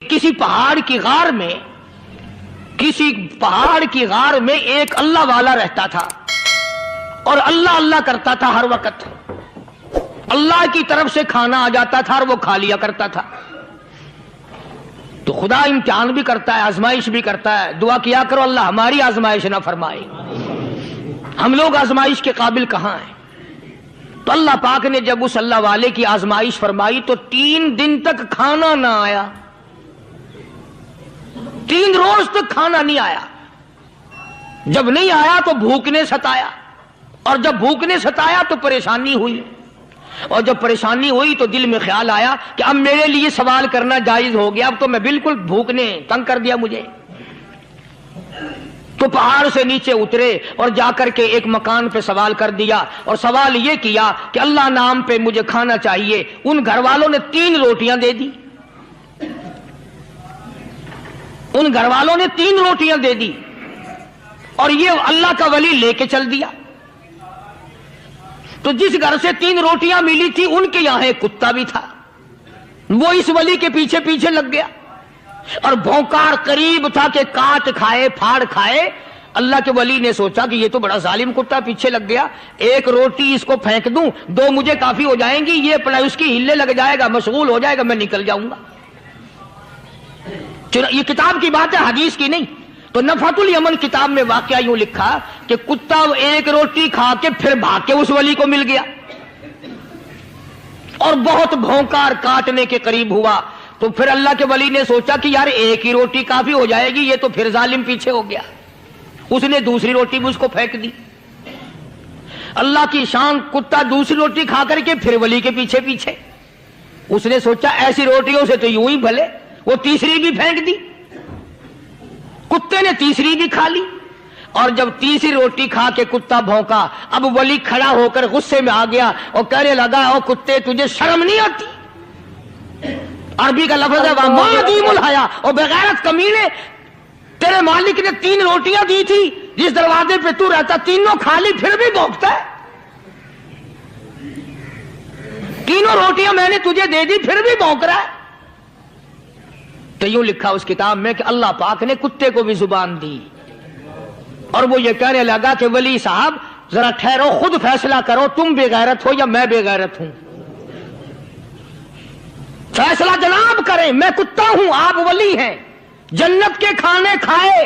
کسی پہاڑ کی غار میں ایک اللہ والا رہتا تھا اور اللہ اللہ کرتا تھا ہر وقت. اللہ کی طرف سے کھانا آ جاتا تھا اور وہ کھا لیا کرتا تھا. تو خدا امتحان بھی کرتا ہے، آزمائش بھی کرتا ہے. دعا کیا کرو اللہ ہماری آزمائش نہ فرمائے. ہم لوگ آزمائش کے قابل کہاں ہیں؟ تو اللہ پاک نے جب اس اللہ والے کی آزمائش فرمائی تو 3 دن تک کھانا نہ آیا. 3 روز تک کھانا نہیں آیا. جب نہیں آیا تو بھوک نے ستایا، اور جب بھوک نے ستایا تو پریشانی ہوئی، اور جب پریشانی ہوئی تو دل میں خیال آیا کہ اب میرے لیے سوال کرنا جائز ہو گیا، اب تو میں بالکل بھوک نے تنگ کر دیا مجھے. تو پہاڑ سے نیچے اترے اور جا کر کے ایک مکان پہ سوال کر دیا، اور سوال یہ کیا کہ اللہ نام پہ مجھے کھانا چاہیے. ان گھر والوں نے 3 روٹیاں دے دی. ان گھر والوں نے 3 روٹیاں دے دی اور یہ اللہ کا ولی لے کے چل دیا. تو جس گھر سے 3 روٹیاں ملی تھی ان کے یہاں ایک کتا بھی تھا. وہ اس ولی کے پیچھے پیچھے لگ گیا اور بھونکار قریب تھا کہ کاٹ کھائے پھاڑ کھائے. اللہ کے ولی نے سوچا کہ یہ تو بڑا ظالم کتا پیچھے لگ گیا، 1 روٹی اس کو پھینک دوں، 2 مجھے کافی ہو جائیں گی، یہ اپنا اس کی ہلے لگ جائے گا، مشغول ہو جائے گا، میں نکل جاؤں گا. یہ کتاب کی بات ہے، حدیث کی نہیں. تو نفحۃ الیمن کتاب میں واقعہ یوں لکھا کہ کتا 1 روٹی کھا کے پھر بھاگ کے اس ولی کو مل گیا اور بہت بھونکار کاٹنے کے قریب ہوا. تو پھر اللہ کے ولی نے سوچا کہ یار 1 ہی روٹی کافی ہو جائے گی، یہ تو پھر ظالم پیچھے ہو گیا. اس نے دوسری روٹی بھی اس کو پھینک دی. اللہ کی شان، کتا دوسری روٹی کھا کر کے پھر ولی کے پیچھے پیچھے. اس نے سوچا ایسی روٹیوں سے تو یوں ہی بھلے، وہ تیسری بھی پھینک دی. کتے نے تیسری بھی کھا لی، اور جب تیسری روٹی کھا کے کتا بھونکا، اب ولی کھڑا ہو کر غصے میں آ گیا اور کہنے لگا او کتے تجھے شرم نہیں آتی؟ عربی کا لفظ ہے وَمَا دِيمُ الْحَيَا، اور بغیرت کمینے، تیرے مالک نے 3 روٹیاں دی تھی، جس دروازے پہ تو رہتا تینوں کھا لی، پھر بھی بھونکتا ہے. 3 روٹیاں میں نے تجھے دے دی، پھر بھی بھونک رہا ہے. تو یوں لکھا اس کتاب میں کہ اللہ پاک نے کتے کو بھی زبان دی، اور وہ یہ کہنے لگا کہ ولی صاحب ذرا ٹھہرو، خود فیصلہ کرو، تم بے غیرت ہو یا میں بے غیرت ہوں. فیصلہ جناب کریں، میں کتا ہوں، آپ ولی ہیں. جنت کے کھانے کھائے،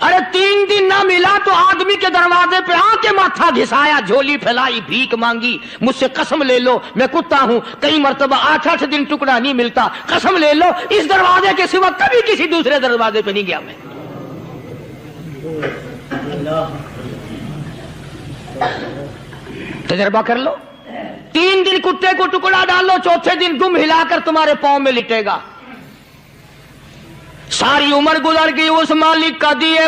ارے 3 دن نہ ملا تو آدمی کے دروازے پہ آ کے ماتھا گھسایا، جھولی پھیلائی، بھیک مانگی، مجھ سے قسم لے لو میں کتا ہوں. کئی مرتبہ 8 دن ٹکڑا نہیں ملتا، قسم لے لو اس دروازے کے سوا کبھی کسی دوسرے دروازے پہ نہیں گیا میں. تجربہ کر لو. 3 دن کتے کو ٹکڑا ڈالو، 4تھے دن دم ہلا کر تمہارے پاؤں میں لٹے گا. ساری عمر گزر گئی اس مالک کا دیا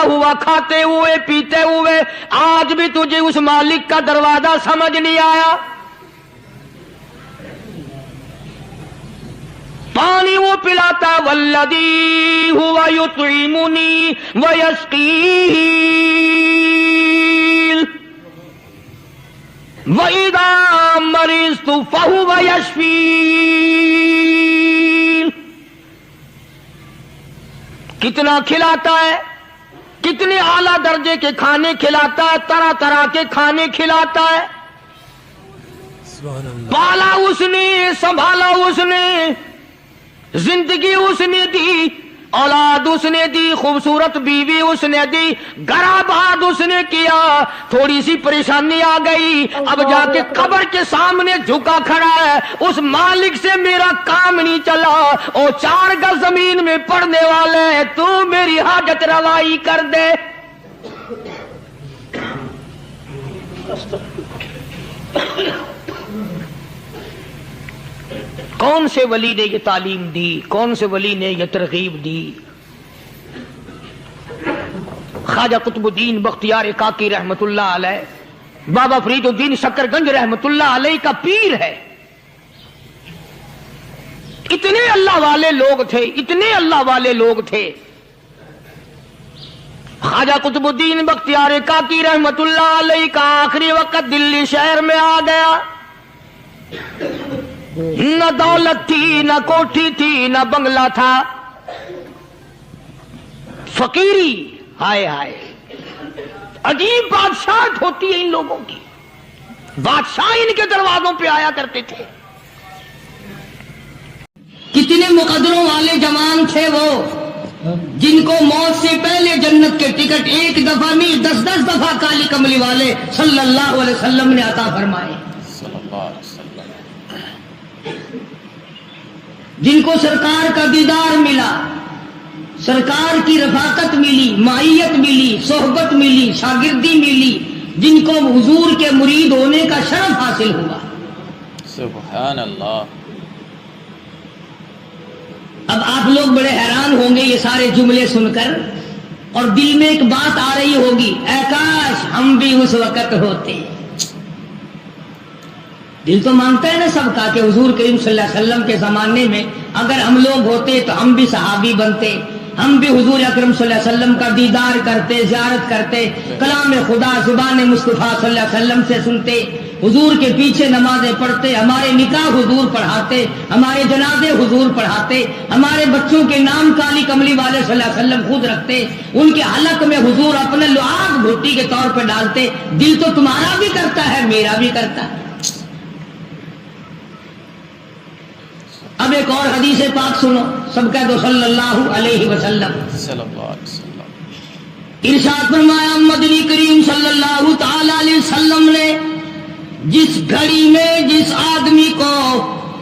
ہوا کھاتے ہوئے پیتے ہوئے، آج بھی تجھے اس مالک کا دروازہ سمجھ نہیں آیا. پانی وہ پلاتا والذی ہوا یطعمنی ویسقین وَإِذَا مَرِضْتُ فَهُوَ يَشْفِينِ. کتنا کھلاتا ہے، کتنے اعلیٰ درجے کے کھانے کھلاتا ہے، طرح طرح کے کھانے کھلاتا ہے. پالا اس نے، سنبھالا اس نے، زندگی اس نے دی، اولاد اس نے دی، خوبصورت بیوی اس نے دی، گھر آباد اس نے کیا. تھوڑی سی پریشانی آ گئی، اب جا کے قبر کے سامنے جھکا کھڑا ہے، اس مالک سے میرا کام نہیں چلا، اور 4 گز زمین میں پڑنے والے، تو میری حاجت روائی کر دے. کون سے ولی نے یہ تعلیم دی، کون سے ولی نے یہ ترغیب دی؟ خواجہ قطب الدین بختیار کاکی رحمت اللہ علیہ، بابا فرید الدین شکر گنج رحمت اللہ علیہ کا پیر ہے. اتنے اللہ والے لوگ تھے، اتنے اللہ والے لوگ تھے. خواجہ قطب الدین بختیار کاکی رحمت اللہ علیہ کا آخری وقت دلی شہر میں آ گیا. نہ دولت تھی، نہ کوٹھی تھی، نہ بنگلہ تھا، فقیری. ہائے ہائے، عجیب بادشاہت ہوتی ہے ان لوگوں کی. بادشاہ ان کے دروازوں پہ آیا کرتے تھے. کتنے مقدروں والے جوان تھے وہ، جن کو موت سے پہلے جنت کے ٹکٹ ایک دفعہ نہیں 10 دفعہ کالی کملی والے صلی اللہ علیہ وسلم نے عطا فرمائے. جن کو سرکار کا دیدار ملا، سرکار کی رفاقت ملی، معیت ملی، صحبت ملی، شاگردی ملی، جن کو حضور کے مرید ہونے کا شرف حاصل ہوا. سبحان اللہ. اب آپ لوگ بڑے حیران ہوں گے یہ سارے جملے سن کر، اور دل میں ایک بات آ رہی ہوگی، اے کاش ہم بھی اس وقت ہوتے. دل تو مانتا ہے نا سب کا کہ حضور کریم صلی اللہ علیہ وسلم کے زمانے میں اگر ہم لوگ ہوتے تو ہم بھی صحابی بنتے، ہم بھی حضور اکرم صلی اللہ علیہ وسلم کا دیدار کرتے، زیارت کرتے، کلام خدا زبان مصطفیٰ صلی اللہ علیہ وسلم سے سنتے، حضور کے پیچھے نمازیں پڑھتے، ہمارے نکاح حضور پڑھاتے، ہمارے جنازے حضور پڑھاتے، ہمارے بچوں کے نام کالی کملی والے صلی اللہ علیہ وسلم خود رکھتے، ان کے حلق میں حضور اپنے لعاب گھوٹی کے طور پہ ڈالتے. دل تو تمہارا بھی کرتا ہے، میرا بھی کرتا ہے. اب ایک اور حدیث پاک سنو، سب کہہ دو صلی اللہ علیہ وسلم. ارشاد فرمایا مدنی کریم صلی اللہ تعالی علیہ وسلم نے جس گھڑی میں جس آدمی کو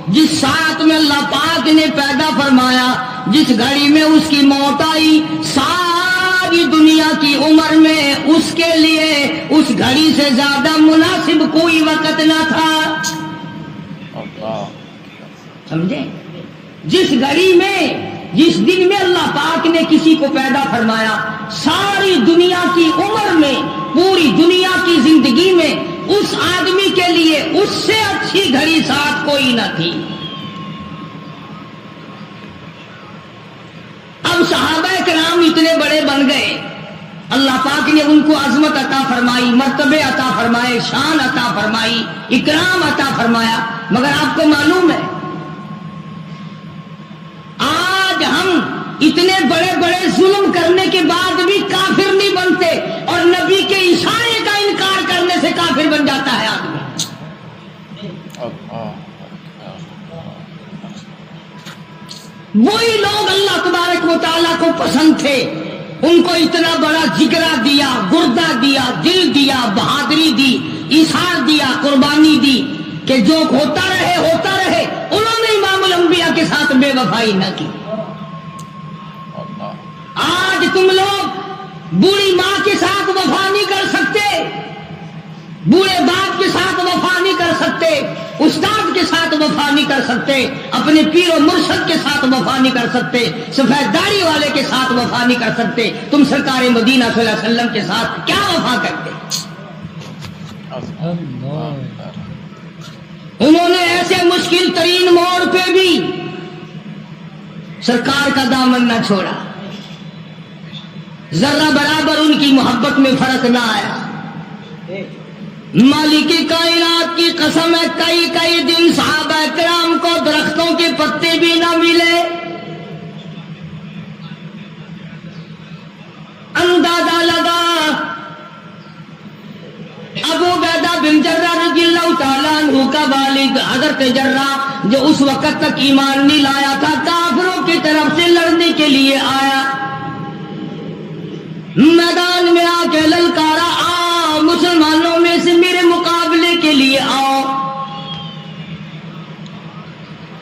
جس ساتھ میں اللہ پاک نے پیدا فرمایا، جس گھڑی میں اس کی موت آئی، ساری دنیا کی عمر میں اس کے لیے اس گھڑی سے زیادہ مناسب کوئی وقت نہ تھا. سمجھے؟ جس گھڑی میں جس دن میں اللہ پاک نے کسی کو پیدا فرمایا، ساری دنیا کی عمر میں، پوری دنیا کی زندگی میں اس آدمی کے لیے اس سے اچھی گھڑی ساتھ کوئی نہ تھی. اب صحابہ کرام اتنے بڑے بن گئے، اللہ پاک نے ان کو عظمت عطا فرمائی، مرتبے عطا فرمائے، شان عطا فرمائی، اکرام عطا فرمایا. مگر آپ کو معلوم ہے آج ہم اتنے بڑے بڑے ظلم کرنے کے بعد بھی کافر نہیں بنتے، اور نبی کے اشارے کا انکار کرنے سے کافر بن جاتا ہے آدمی. وہی لوگ اللہ تبارک و تعالیٰ کو پسند تھے، ان کو اتنا بڑا جگرا دیا، گردہ دیا، دل دیا، بہادری دی، ایثار دیا، قربانی دی کہ جو ہوتا رہے ہوتا رہے. انہوں نے امام الانبیاء کے ساتھ بے وفائی نہ کی. آج تم لوگ بوڑھی ماں کے ساتھ وفا نہیں کر سکتے، بوڑھے باپ کے ساتھ وفا نہیں کر سکتے، استاد کے ساتھ وفا نہیں کر سکتے، اپنے پیر و مرشد کے ساتھ وفا نہیں کر سکتے، سفید داڑھی والے کے ساتھ وفا نہیں کر سکتے. تم سرکار مدینہ صلی اللہ علیہ وسلم کے ساتھ کیا وفا کرتے؟ انہوں نے ایسے مشکل ترین موڑ پہ بھی سرکار کا دامن نہ چھوڑا، ذرہ برابر ان کی محبت میں فرق نہ آیا. مالک کائنات کی قسم ہے، کئی کئی دن صحابہ کرام کو درختوں کے پتے بھی نہ ملے. اندازہ لگا ابو عبیدہ بن جراح رضی اللہ تعالیٰ عنہ کا والد حضرت جراح جو اس وقت تک ایمان نہیں لایا تھا، کافروں کی طرف سے لڑنے کے لیے آیا، میدان میں آ کے للکارا، آؤ مسلمانوں میں سے میرے مقابلے کے لیے آؤ.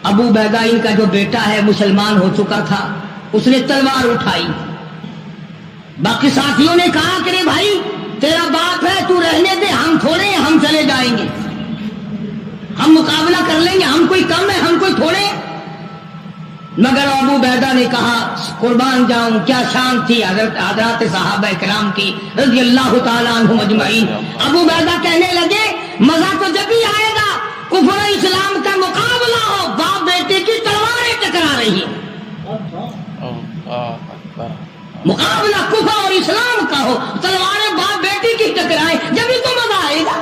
ابو عبیدہ ان کا جو بیٹا ہے مسلمان ہو چکا تھا، اس نے تلوار اٹھائی. باقی ساتھیوں نے کہا کہ رے بھائی تیرا باپ ہے، تو رہنے دے، ہم تھوڑے ہیں، ہم چلے جائیں گے، ہم مقابلہ کر لیں گے، ہم کوئی کم ہے، ہم کوئی تھوڑے. مگر ابو عبیدہ نے کہا قربان جاؤں، کیا شان تھی حضرات صحابہ کرام کی رضی اللہ تعالیٰ عنہم اجمعین. ابو عبیدہ کہنے لگے مزہ تو جب ہی آئے گا کفر اسلام کا مقابلہ ہو، باپ بیٹے کی تلواریں ٹکرا رہی ہیں. مقابلہ کفر اور اسلام کا ہو، تلواریں باپ بیٹی کی ٹکرائیں، جب ہی تو مزہ آئے گا.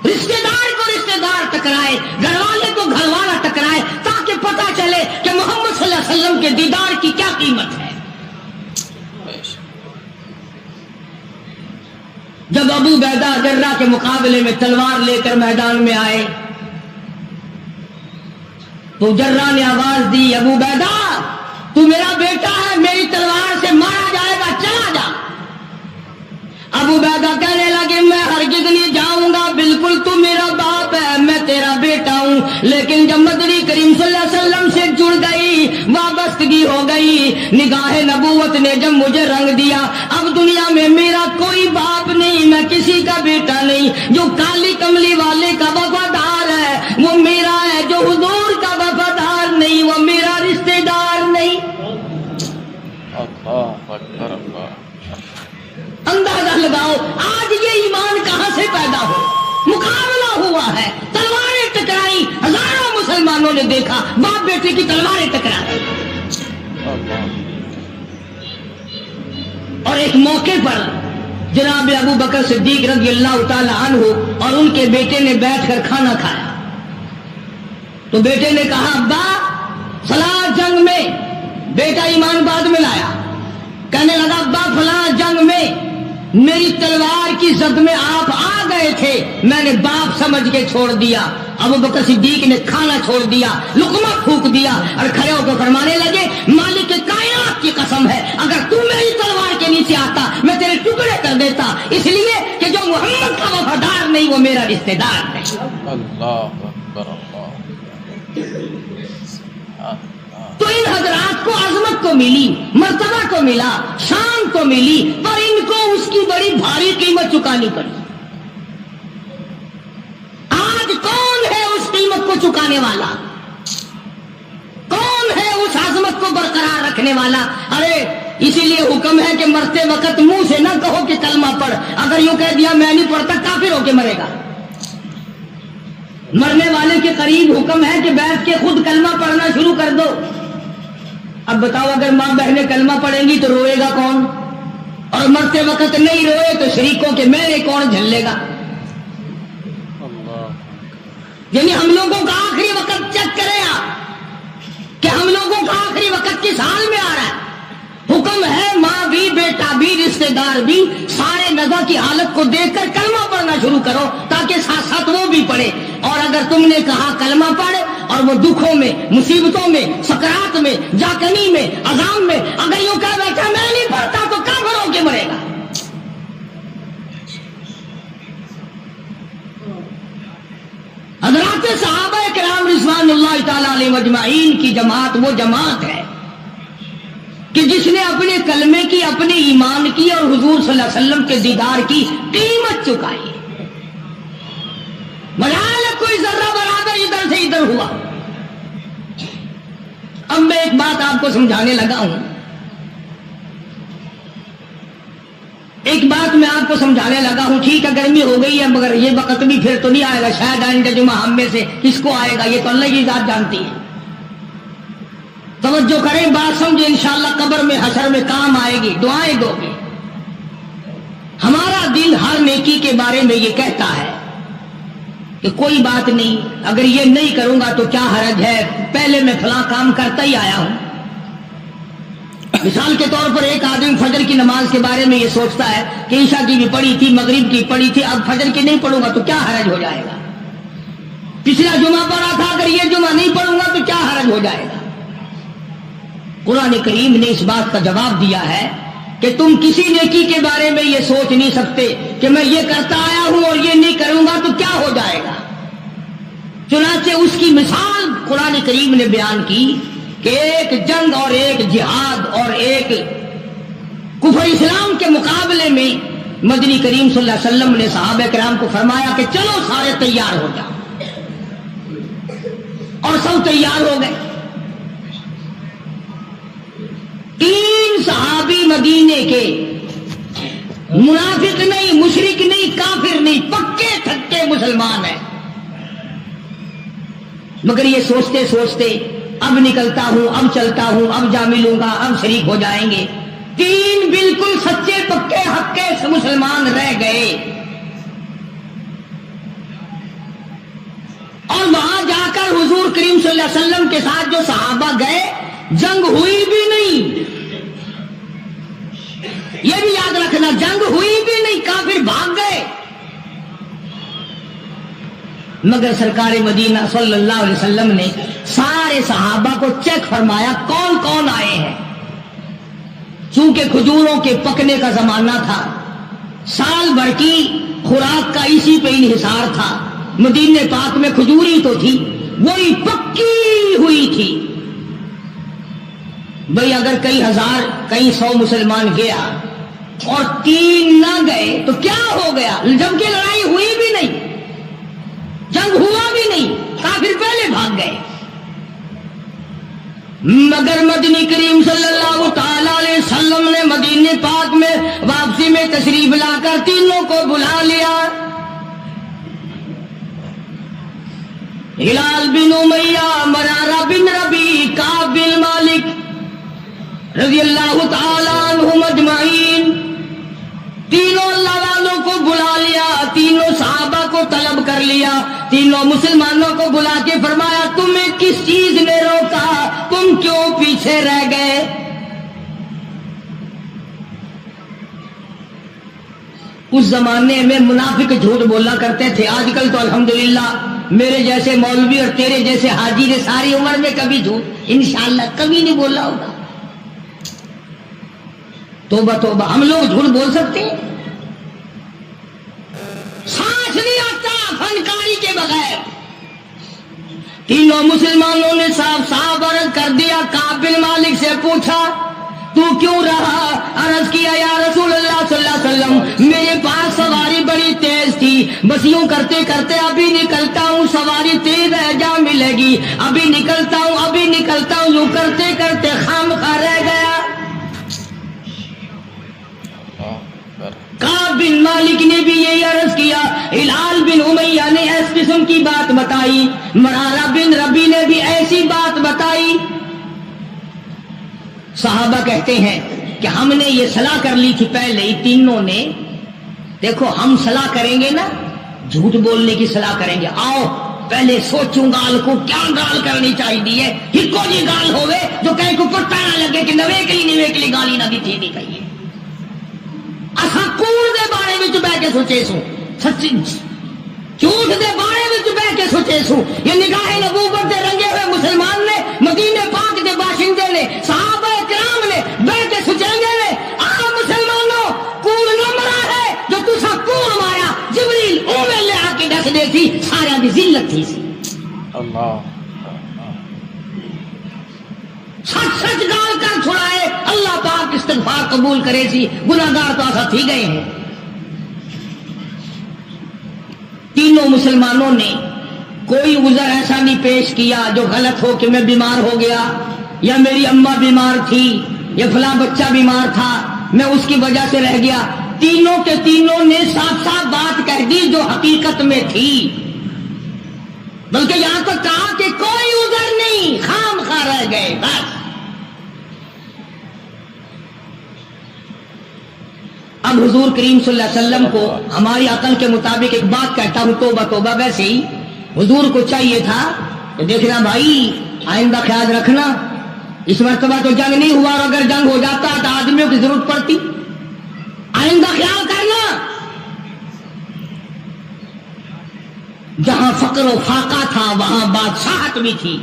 رشتے دار کو رشتے دار ٹکرائے، گھر والے کو گھر والا ٹکرائے، تاکہ پتہ چلے کہ محمد صلی اللہ علیہ وسلم کے دیدار کی کیا قیمت ہے۔ جب ابو عبیدہ جرہ کے مقابلے میں تلوار لے کر میدان میں آئے تو جرہ نے آواز دی، ابو عبیدہ تو میرا بیٹا ہے، میری تلوار سے مارا جائے گا، چلا جا۔ ابو عبیدہ کہنے لگے میں ہرگز نہیں جاؤں گا، بالکل تو میرا باپ ہے، میں تیرا بیٹا ہوں، لیکن جب مدنی کریم صلی اللہ علیہ وسلم سے جڑ گئی، وابستگی ہو گئی، نگاہ نبوت نے جب مجھے رنگ دیا، اب دنیا میں میرا کوئی باپ نہیں، میں کسی کا بیٹا نہیں، جو کالی کملی والے کا وفادار ہے وہ میرا ہے، جو حضور کا وفادار نہیں وہ میرا رشتہ دار نہیں۔ اللہ اکبر اللہ۔ اندازہ لگاؤ آج یہ ایمان کہاں سے پیدا ہو، مقابلہ ہوا ہے، تلواریں ٹکرائی، ہزاروں مسلمانوں نے دیکھا باپ بیٹے کی تلواریں ٹکرا رہی، اور ایک موقع پر جناب ابو بکر صدیق رضی اللہ تعالی عنہ اور ان کے بیٹے نے بیٹھ کر کھانا کھایا تو بیٹے نے کہا ابا فلاں جنگ میں، بیٹا ایمان بعد میں لایا، کہنے لگا ابا فلاں جنگ میں میری تلوار کی زد میں آپ آ گئے تھے، میں نے باپ سمجھ کے چھوڑ دیا۔ ابو بکر صدیق نے کھانا چھوڑ دیا، لقمہ پھونک دیا اور کھڑے ہو کر فرمانے لگے مالک کائنات کی قسم ہے اگر تو میری تلوار کے نیچے آتا میں تیرے ٹکڑے کر دیتا، اس لیے کہ جو محمد کا وفادار نہیں وہ میرا رشتہ دار نہیں۔ اللہ اکبر اللہ۔ تو ان حضرات کو عظمت تو ملی، مرتبہ تو ملا، شان تو ملی، پر ان کو اس کی بڑی بھاری قیمت چکانی پڑی۔ آج کون ہے اس قیمت کو چکانے والا؟ کون ہے اس عظمت کو برقرار رکھنے والا؟ ارے اسی لیے حکم ہے کہ مرتے وقت منہ سے نہ کہو کہ کلمہ پڑھ، اگر یوں کہہ دیا میں نہیں پڑھتا کافر ہو کے مرے گا۔ مرنے والے کے قریب حکم ہے کہ بیٹھ کے خود کلمہ پڑھنا شروع کر دو۔ اب بتاؤ اگر ماں بہنیں کلمہ پڑھیں گی تو روئے گا کون؟ اور مرتے وقت نہیں روئے تو شریکوں کے میلے کون جھلے گا؟ یعنی ہم لوگوں کا آخری وقت چیک کریں آپ کہ ہم لوگوں کا آخری وقت کس حال میں آ رہا ہے۔ حکم ہے ماں بھی، بیٹا بھی، رشتہ دار بھی، سارے نزا کی حالت کو دیکھ کر کلمہ پڑھنا شروع کرو تاکہ ساتھ ساتھ وہ بھی پڑھے۔ اور اگر تم نے کہا کلمہ پڑھ اور وہ دکھوں میں، مصیبتوں میں، سکرات میں، جاکنی میں، عذاب میں اگر یوں کہہ بیٹھا میں نہیں پڑھتا تو کافر ہو کے مرے گا۔ حضرات صحابہ کرام رضوان اللہ تعالی علیہ اجمعین کی جماعت وہ جماعت ہے کہ جس نے اپنے کلمے کی، اپنے ایمان کی اور حضور صلی اللہ علیہ وسلم کے دیدار کی قیمت چکائی۔ مجال کوئی ذرہ برابر ادھر سے ادھر ہوا۔ اب میں ایک بات آپ کو سمجھانے لگا ہوں، ایک بات میں آپ کو سمجھانے لگا ہوں، ٹھیک ہے گرمی ہو گئی ہے مگر یہ وقت بھی پھر تو نہیں آئے گا، شاید آئندہ جمعہ ہم میں سے کس کو آئے گا یہ تو اللہ کی ذات جانتی ہے۔ توجہ کریں، بات سمجھیں، انشاءاللہ قبر میں حشر میں کام آئے گی، دعائیں دو گے۔ ہمارا دل ہر نیکی کے بارے میں یہ کہتا ہے کہ کوئی بات نہیں، اگر یہ نہیں کروں گا تو کیا حرج ہے، پہلے میں فلاں کام کرتا ہی آیا ہوں۔ مثال کے طور پر ایک آدمی فجر کی نماز کے بارے میں یہ سوچتا ہے کہ عشاء کی بھی پڑھی تھی، مغرب کی پڑھی تھی، اب فجر کی نہیں پڑھوں گا تو کیا حرج ہو جائے گا، پچھلا جمعہ پڑھا تھا اگر یہ جمعہ نہیں پڑھوں گا تو کیا حرج ہو جائے گا۔ قرآن کریم نے اس بات کا جواب دیا ہے کہ تم کسی نیکی کے بارے میں یہ سوچ نہیں سکتے کہ میں یہ کرتا آیا ہوں اور یہ نہیں کروں گا تو کیا ہو جائے گا۔ چنانچہ اس کی مثال قرآن کریم نے بیان کی کہ ایک جنگ اور ایک جہاد اور ایک کفر اسلام کے مقابلے میں مدنی کریم صلی اللہ علیہ وسلم نے صحابہ کرام کو فرمایا کہ چلو سارے تیار ہو جاؤ، اور سب تیار ہو گئے۔ 3 صحابی مدینے کے، منافق نہیں، مشرک نہیں، کافر نہیں، پکے تھکے مسلمان ہیں، مگر یہ سوچتے سوچتے اب نکلتا ہوں، اب چلتا ہوں، اب جا ملوں گا، اب شریک ہو جائیں گے۔ 3 بالکل سچے پکے حقے سے مسلمان رہ گئے۔ اور وہاں جا کر حضور کریم صلی اللہ علیہ وسلم کے ساتھ جو صحابہ گئے جنگ ہوئی بھی نہیں. یہ بھی یاد رکھنا جنگ ہوئی بھی نہیں, کافر بھاگ گئے. مگر سرکار مدینہ صلی اللہ علیہ وسلم نے سارے صحابہ کو چیک فرمایا کون کون آئے ہیں. چونکہ کھجوروں کے پکنے کا زمانہ تھا, سال بھر کی خوراک کا اسی پہ انحصار تھا. مدینے پاک میں کھجوری تو تھی, وہی پکی ہوئی تھی. بھئی اگر کئی ہزار کئی سو مسلمان گیا اور 3 نہ گئے تو کیا ہو گیا؟ جبکہ لڑائی ہوئی بھی نہیں, جنگ ہوا بھی نہیں, کافر پہلے بھاگ گئے. مگر مدنی کریم صلی اللہ تعالی علیہ وسلم نے مدینے پاک میں واپسی میں تشریف لا کر تینوں کو بلا لیا. ہلال بن امیہ, مرارہ بن ربیع, کعب بن مالک رضی اللہ تعالی عنہم اجمعین, تینوں اللہ والوں کو بلا لیا, تینوں صحابہ کو طلب کر لیا, تینوں مسلمانوں کو بلا کے فرمایا تمہیں کس چیز نے روکا, تم کیوں پیچھے رہ گئے؟ اس زمانے میں منافق جھوٹ بولا کرتے تھے. آج کل تو الحمدللہ میرے جیسے مولوی اور تیرے جیسے حاجی نے ساری عمر میں کبھی جھوٹ انشاءاللہ کبھی نہیں بولا ہوگا. توبہ توبہ, ہم لوگ جھوٹ بول سکتے ہیں؟ سانس نہیں آتا فنکاری کے بغیر. تینوں مسلمانوں نے صاف صاف عرض کر دیا. کعب بن مالک سے پوچھا تو کیوں رہا؟ عرض کیا یا رسول اللہ صلی اللہ علیہ وسلم میرے پاس سواری بڑی تیز تھی, بس یوں کرتے کرتے ابھی نکلتا ہوں, سواری تیز ہے جا ملے گی, ابھی نکلتا ہوں, یوں کرتے کرتے خامخواہ رہ گیا. کعب بن مالک نے بھی یہی عرض کیا. ہلال بن امیہ نے اس قسم کی بات بتائی, مرارہ بن ربیع نے بھی ایسی بات بتائی. صحابہ کہتے ہیں کہ ہم نے یہ صلاح کر لی تھی پہلے ہی تینوں نے, دیکھو ہم صلاح کریں گے نا, جھوٹ بولنے کی صلاح کریں گے, آؤ پہلے سوچوں گال کو کیا گال کرنی چاہیے, ہکو جی گال ہوئے جو کہیں کو پتہ نہ لگے کہ نویکلی گالی نہ دی تھی نہیں کہیے. اصا کوڑ دے بارے میں بہ کے سوچے سوں, سچی جھوٹ دے بارے میں بہ کے سوچے سوں. یہ نگاہ نبوت دے رنگے ہوئے مسلمان نے, مدینے پاک دے باشندے نے, صحابہ کرام نے بہ کے سوچیں گے آ مسلمانوں کوڑ نہ مرا ہے جو تسا کوڑ مارا, جبریل اوے لے آ کے دس دے تھی, سارا دی ذلت تھی. اللہ سچ سچ گال کر چھڑائے, اللہ پاک استغفار قبول کرے سی, گناہگار تو ایسا تھی گئے ہیں. تینوں مسلمانوں نے کوئی عذر ایسا نہیں پیش کیا جو غلط ہو کہ میں بیمار ہو گیا, یا میری اماں بیمار تھی, یا فلاں بچہ بیمار تھا میں اس کی وجہ سے رہ گیا. تینوں کے تینوں نے صاف صاف بات کہہ دی جو حقیقت میں تھی, بلکہ یہاں تک کہا کہ کوئی عذر نہیں, خام خواہ رہ گئے بس. اب حضور کریم صلی اللہ علیہ وسلم کو ہماری عقل کے مطابق ایک بات کہتا ہوں, توبہ توبہ, ویسے ہی حضور کو چاہیے تھا کہ دیکھنا بھائی آئندہ خیال رکھنا, اس مرتبہ تو جنگ نہیں ہوا, اور اگر جنگ ہو جاتا تو آدمیوں کی ضرورت پڑتی, آئندہ خیال کرنا. جہاں فقر و فاقہ تھا وہاں بادشاہت بھی تھی.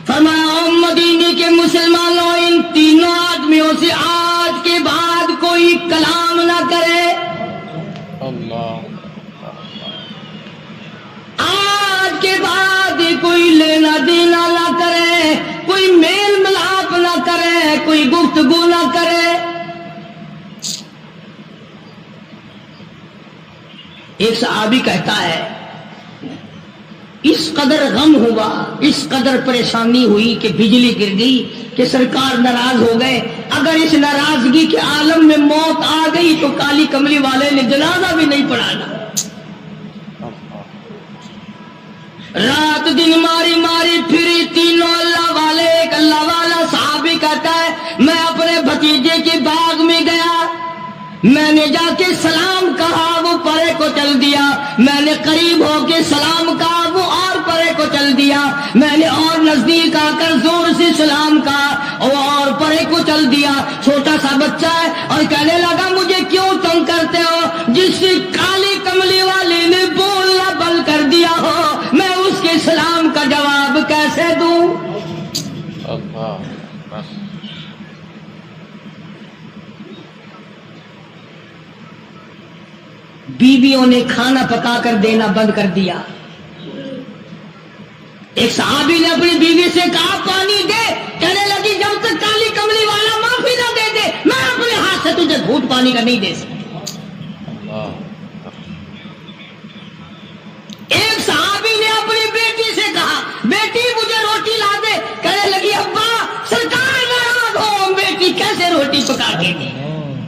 فرمایا مدینے کے مسلمانوں ان تینوں آدمیوں سے آج کے بعد کوئی کلام نہ کرے, اللہ آج کے بعد کوئی لینا دینا نہ کرے, کوئی میل ملاپ نہ کرے, کوئی گفتگو نہ کرے. ایک صحابی کہتا ہے اس قدر غم ہوا, اس قدر پریشانی ہوئی کہ بجلی گر گئی کہ سرکار ناراض ہو گئے. اگر اس ناراضگی کے عالم میں موت آ گئی تو کالی کملی والے نے جنازہ بھی نہیں پڑھانا. رات دن ماری ماری پھری تینوں اللہ والے. ایک اللہ والا صحابی کہتا ہے میں اپنے بھتیجے کے باغ میں گیا, میں نے جا کے سلام کہا, وہ پرے کو چل دیا. میں نے قریب ہو کے سلام کہا, وہ اور کو چل دیا. میں نے اور نزدیک آ کر زور سے سلام کہا اور پرے کو چل دیا. چھوٹا سا بچہ ہے اور کہنے لگا مجھے کیوں تنگ کرتے ہو؟ جس کالی کملی والے نے بولنا بند کر دیا ہو میں اس کے سلام کا جواب کیسے دوں؟ اللہ. بیویوں نے کھانا پکا کر دینا بند کر دیا. ایک صحابی نے اپنی بیوی سے کہا پانی دے. کہنے لگی جب تک کالی کملی والا معافی نہ دے دے میں اپنے ہاتھ سے تجھے گھونٹ پانی کا نہیں دے سکتی. ایک صحابی نے اپنی بیٹی سے کہا بیٹی مجھے روٹی لا دے. کہنے لگی ابا سرکار ناراض ہو بیٹی کیسے روٹی پکا کے دے.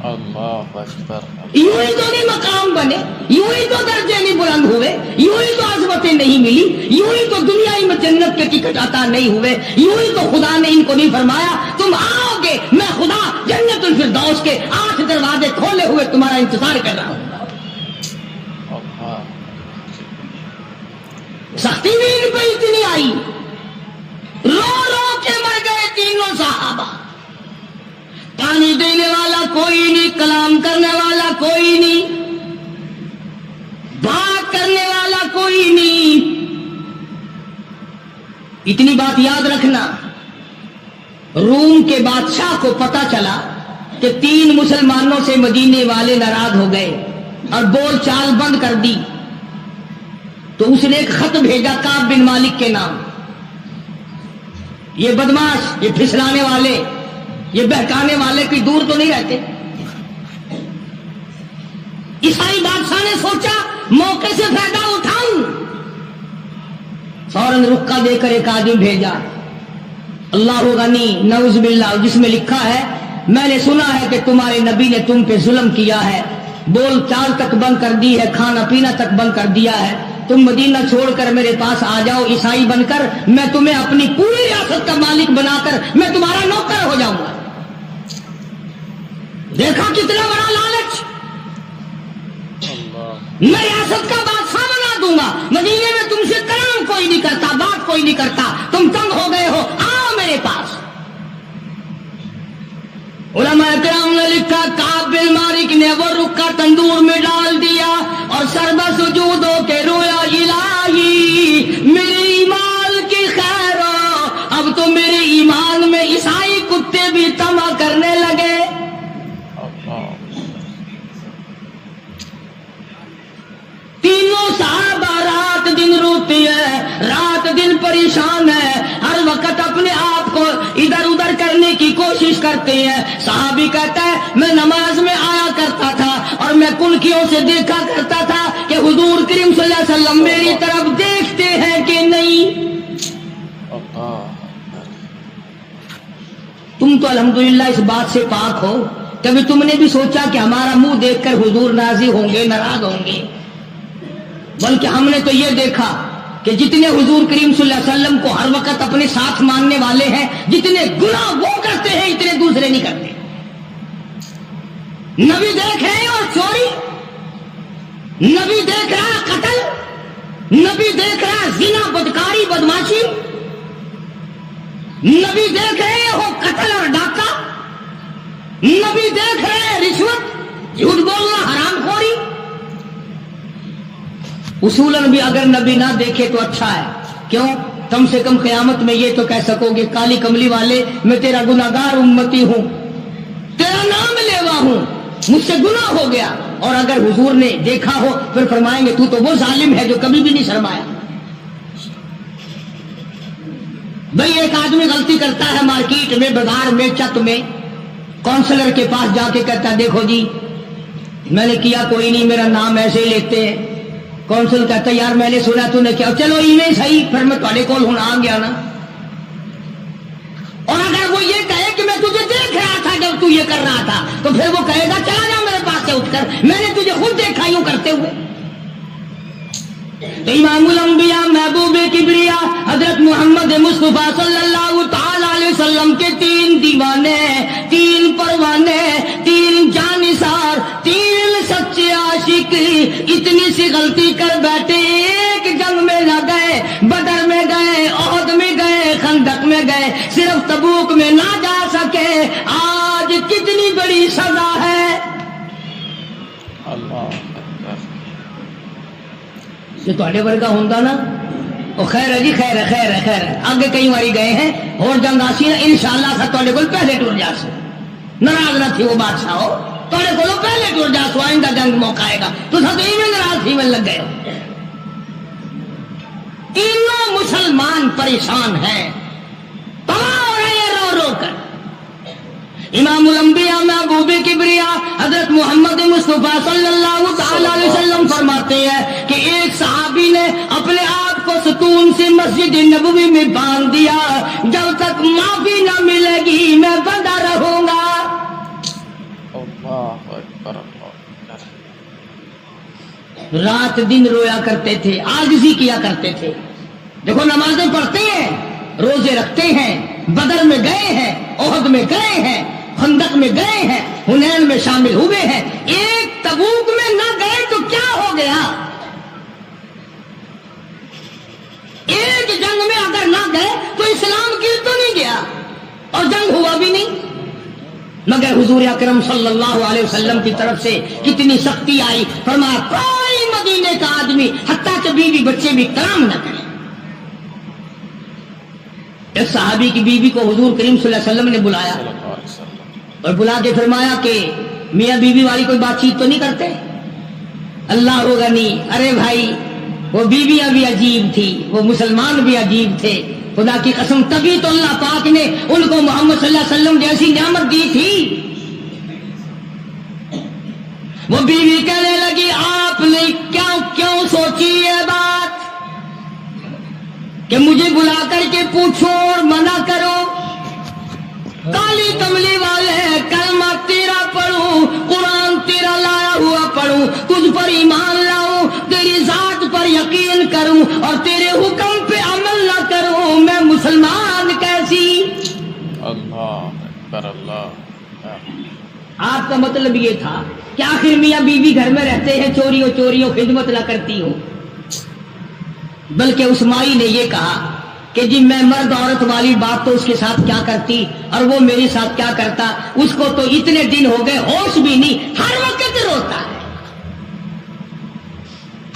اللہ اکبر. یوں ہی تو نہیں مقام بنے, یوں ہی تو درجے نہیں بلند ہوئے, یوں ہی تو عظمتیں نہیں ملی, یوں ہی تو دنیا میں جنت کے ٹکٹ عطا نہیں ہوئے, یوں ہی تو خدا نے ان کو نہیں فرمایا تم آؤ گے میں خدا جنت الفردوس کے 8 دروازے کھولے ہوئے تمہارا انتظار کر رہا ہوں. سختی بھی ان پہ اتنی آئی رو رو کے مر گئے تینوں صحابہ. پانی دینے والا کوئی نہیں, کلام کرنے والا کوئی نہیں, بات کرنے والا کوئی نہیں. اتنی بات یاد رکھنا روم کے بادشاہ کو پتا چلا کہ 3 مسلمانوں سے مدینے والے ناراض ہو گئے اور بول چال بند کر دی. تو اس نے ایک خط بھیجا کعب بن مالک کے نام. یہ بدماش, یہ پھسلانے والے, یہ بہکانے والے کوئی دور تو نہیں رہتے. عیسائی بادشاہ نے سوچا موقع سے فائدہ اٹھاؤں, فوراً رکا دے کر ایک آدمی بھیجا اللہ غنی نعوذ باللہ, جس میں لکھا ہے میں نے سنا ہے کہ تمہارے نبی نے تم پہ ظلم کیا ہے, بول چال تک بند کر دی ہے, کھانا پینا تک بند کر دیا ہے, تم مدینہ چھوڑ کر میرے پاس آ جاؤ عیسائی بن کر, میں تمہیں اپنی پوری ریاست کا مالک بنا کر میں تمہارا نوکر ہو جاؤں گا. دیکھا کتنا بڑا لالچ, میں ریاست کا بادشاہ بنا دوں گا, مدینے میں تم سے کلام کوئی نہیں کرتا, بات کوئی نہیں کرتا, تم تنگ ہو گئے ہو, آؤ میرے پاس. علماء کرام نے لکھا کعب بن مالک نے وہ رکا تندور میں ڈال دیا اور سربا سجود ہو کے رویا الہی میرے ایمان کی خیر ہو, اب تو میرے ایمان میں عیسائی کتے بھی طمع کرنے لگے. تینوں صحابہ رات دن روتے ہیں, رات دن پریشان ہے, ہر وقت اپنے آپ کو ادھر ادھر کرنے کی کوشش کرتے ہیں. صحابی کہتا ہے میں نماز میں آیا کرتا تھا اور میں کنکیوں سے دیکھا کرتا تھا کہ حضور کریم صلی اللہ علیہ وسلم میری طرف دیکھتے ہیں کہ نہیں. تم تو الحمدللہ اس بات سے پاک ہو, کبھی تم نے بھی سوچا کہ ہمارا منہ دیکھ کر حضور راضی ہوں گے, ناراض ہوں گے؟ بلکہ ہم نے تو یہ دیکھا کہ جتنے حضور کریم صلی اللہ علیہ وسلم کو ہر وقت اپنے ساتھ ماننے والے ہیں, جتنے گناہ وہ کرتے ہیں اتنے دوسرے نہیں کرتے. نبی دیکھ رہے اور چوری, نبی دیکھ رہا قتل, نبی دیکھ رہا زنا, بدکاری, بدماشی, نبی دیکھ رہے ہو قتل اور ڈاکہ, نبی دیکھ رہے رشوت, جھوٹ بولنا, حرام خوری. اصولاً بھی اگر نبی نہ دیکھے تو اچھا ہے, کیوں؟ کم سے کم قیامت میں یہ تو کہہ سکو گے کالی کملی والے میں تیرا گناہگار امتی ہوں, تیرا نام لیوا ہوں, مجھ سے گناہ ہو گیا. اور اگر حضور نے دیکھا ہو پھر فرمائیں گے تو وہ ظالم ہے جو کبھی بھی نہیں شرمایا. بھئی ایک آدمی غلطی کرتا ہے مارکیٹ میں, بازار میں, چک میں, کونسلر کے پاس جا کے کہتا ہے دیکھو جی میں نے کیا کوئی نہیں, میرا نام ایسے ہی لیتے ہیں. کونسل کہتا ہے یار میں نے سنا تو نے کیا, چلو ای میل صحیح, پھر میں تھوڑے کول ہوں آ گیا نا. اور اگر وہ یہ کہے کہ میں تجھے دیکھ رہا تھا جب تو یہ کر رہا تھا, تو پھر وہ کہے گا چلا جا میرے پاس سے اٹھ کر, میں نے تجھے خود دیکھا یوں کرتے ہوئے. تو امام الانبیاء محبوب کبریا حضرت محمد مصطفیٰ صلی اللہ تعالی علیہ وسلم کے 3 دیوانے, 3 پروانے, 3 جانثار, 3 سچے عاشق اتنی سی غلطی کر بیٹھے, ایک جنگ میں نہ گئے, بدر میں تبوک میں نہ جا سکے آج کتنی بڑی سزا ہے. اللہ اکبر. جو تھوڑے ورگا ہوندا نا وہ خیر ہے جی، خیر ہے خیر ہے خیر ہے. آگے کئی باری گئے ہیں اور جنگ آسی نا انشاءاللہ سا تھوڑے کو پہلے ٹر جا سو. ناراض نہ تھی وہ بادشاہ ہو تھوڑے کو پہلے ٹر جا سو. آئندہ جنگ موقع آئے گا تو سب ایویں ناراض تھی میں لگ گئے ہو. تینوں مسلمان پریشان ہیں، تباہ ہو رہے ہیں رو رو کر. امام الانبیاء محبوب کبریا حضرت محمد مصطفیٰ صلی اللہ تعالی علیہ وسلم فرماتے ہیں کہ ایک صحابی نے اپنے آپ کو ستون سے مسجد نبوی میں باندھ دیا، جب تک معافی نہ ملے گی میں بندہ رہوں گا. اللہ اکبر. اللہ اکبر. رات دن رویا کرتے تھے، عاجزی کیا کرتے تھے. دیکھو نمازیں پڑھتے ہیں، روزے رکھتے ہیں، بدر میں گئے ہیں، احد میں گئے ہیں، خندق میں گئے ہیں، حنین میں شامل ہوئے ہیں. ایک تبوک میں نہ گئے تو کیا ہو گیا؟ ایک جنگ میں اگر نہ گئے تو اسلام گر تو نہیں گیا اور جنگ ہوا بھی نہیں. مگر حضور اکرم صلی اللہ علیہ وسلم کی طرف سے کتنی سختی آئی. فرمایا کوئی مدینے کا آدمی حتیٰ کہ بیوی بچے بھی کلام نہ کرے. ایک صحابی کی بیوی کو حضور کریم صلی اللہ علیہ وسلم نے بلایا اور بلا کے فرمایا کہ میاں بیوی والی کوئی بات چیت تو نہیں کرتے؟ اللہ ہوگا نہیں. ارے بھائی وہ بیویاں بھی عجیب تھی، وہ مسلمان بھی عجیب تھے. خدا کی قسم تبھی تو اللہ پاک نے ان کو محمد صلی اللہ علیہ وسلم جیسی نعمت دی تھی. وہ بیوی کہنے لگی آپ نے کیوں سوچی یہ بات کہ مجھے بلا کر کے پوچھو اور منع کرو؟ کالی کملی والے کلمہ تیرا پڑھوں، قرآن تیرا لایا ہوا پڑھوں، تجھ پر ایمان لاؤں، تیری ذات پر یقین کروں اور تیرے حکم پہ عمل نہ کروں، میں مسلمان کیسی؟ اللہ اکبر. اللہ. آپ کا مطلب یہ تھا کہ آخر میاں بیوی گھر میں رہتے ہیں، چوریوں خدمت نہ کرتی ہو. بلکہ اس مائی نے یہ کہا کہ جی میں مرد عورت والی بات تو اس کے ساتھ کیا کرتی اور وہ میرے ساتھ کیا کرتا. اس کو تو اتنے دن ہو گئے ہوش بھی نہیں، ہر وقت روتا ہے،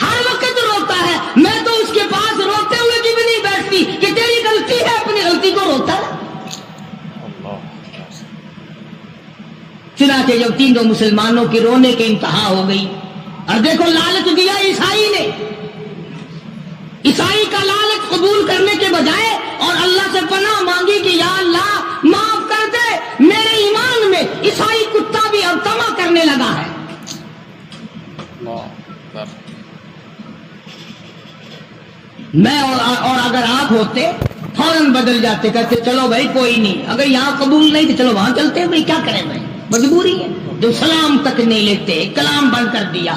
ہر وقت روتا ہے. میں تو اس کے پاس روتے ہوئے بھی نہیں بیٹھتی کہ تیری غلطی ہے، اپنی غلطی کو روتا ہے. چنانچہ جب تینوں مسلمانوں کی رونے کی انتہا ہو گئی اور دیکھو لالچ دیا عیسائی نے. عیسائی کا لالچ قبول کرنے کے بجائے اور اللہ سے پناہ مانگی کہ یا اللہ معاف کر دے، میرے ایمان میں عیسائی کتا بھی اب طمع کرنے لگا ہے. میں اور اگر آپ ہوتے فوراً بدل جاتے، کہتے چلو بھائی کوئی نہیں، اگر یہاں قبول نہیں تو چلو وہاں چلتے ہیں. بھائی کیا کریں بھائی، مجبوری ہے. جو سلام تک نہیں لیتے، کلام بند کر دیا،